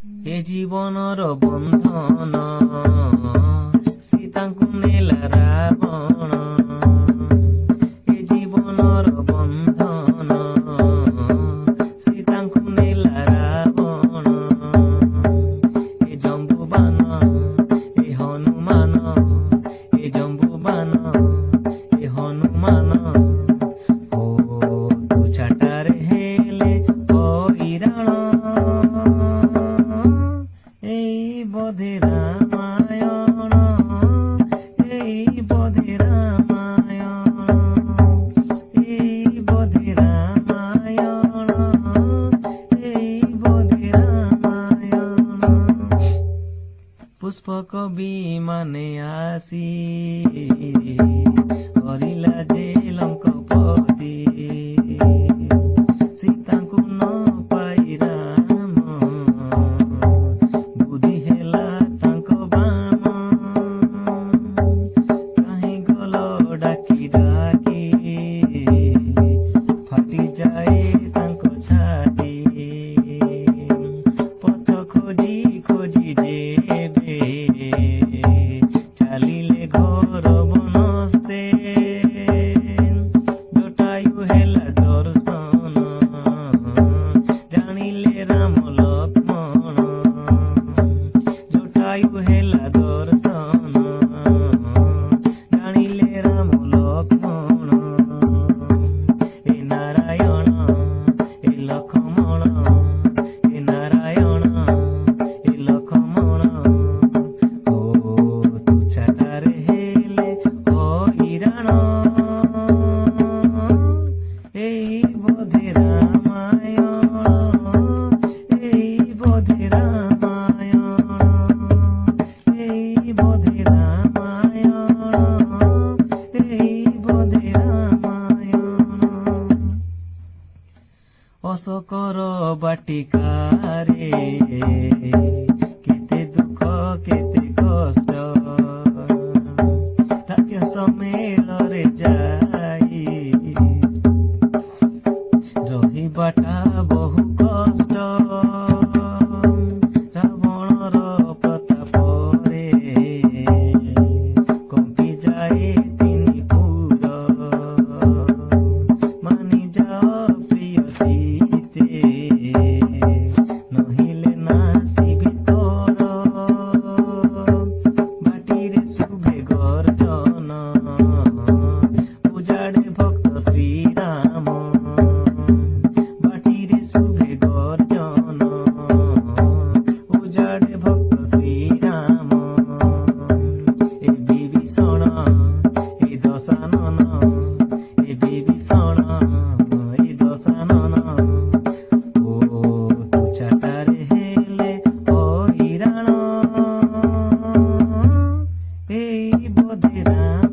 ଏ ଜୀବନର ବନ୍ଧନ ସୀତାଙ୍କୁ ନେଲା ରାବଣ। ଏ ଜୀବନର ବନ୍ଧନ ସୀତାଙ୍କୁ ନେଲା ରାବଣ। ଏ ଜମ୍ବୁବାନ ଏ ହନୁମାନ, ଏ ଜମ୍ବୁବାନ ଏ ହନୁମାନ। ଓ ତୁ ଚାଟାରେ ହେଲେ ହଇରାଣ, এই বোধে রামায়ণ, এই বোধে রামায়ণ, এই বোধে রামায়ণ, এই বোধে রামায়ণ। পুষ্পক বিমানে আসি হরিলা যে লঙ্কপতি। সীতাଙ୍କୁ ନ ପାଇ ରାମ ବୁଦ୍ଧି ହେଲା ତାଙ୍କ ବାମ। କାହିଁ ଗଲ ଡାକି ଡାକି ଫାଟିଯାଏ ତାଙ୍କ ଛାତି। ପଥ ଖୋଜି ଖୋଜି ଯେବେ ଚାଲିଲେ ଘର ବନସ୍ତେ। ଜଟାୟୁ ହେଲା ଦର୍ଶନ, ଜାଣିଲେ ରାମ ଲକ୍ଷ୍ମଣ। ଜଟାୟୁ ହେଲା ଦର୍ଶନ, ଜାଣିଲେ ରାମ ଲକ୍ଷ୍ମଣ। ଏ ନାରାୟଣ ଏ ଲକ୍ଷ୍ମଣ, ଏ ନାରାୟଣ ଏ ଲକ୍ଷ୍ମଣ। ଓ ତୁ ଚାଟାରେ ହେଲେ ହଇରାଣ, এই বোধে রামায়ণ, এই বোধে রামায়ণ, এই বোধে রামায়ণ, এই বোধে রামায়ণ। অশোকর বাটিকারে কেতে দুঃখ কেতে কষ্ট। রাক্ষস মেଳରେ যাই ରହିବାଟା ବହୁ କଷ୍ଟ। ରାବଣର ପ୍ରତାପରେ କମ୍ପିଯାଏ ତିନି ପୁର। ମାନିଯାଅ ପ୍ରିୟ ସୀତେ, ନହିଲେ ନାସିବି ତୋର। ବାଟିରେ ଶୁଭେ ଗର୍ଜନ, ଉଜାଡ଼େ ଭକ୍ତ ଶ୍ରୀରାମ। বাটিরে শুভে গর্জন, উজাড়ে ভক্ত শ্রীরাম। এ বিভীষণ এ দশানন, এ বিভীষণ এ দশানন। ও তু চাটারে হেলে হইরাণ, এই বোধে রাম।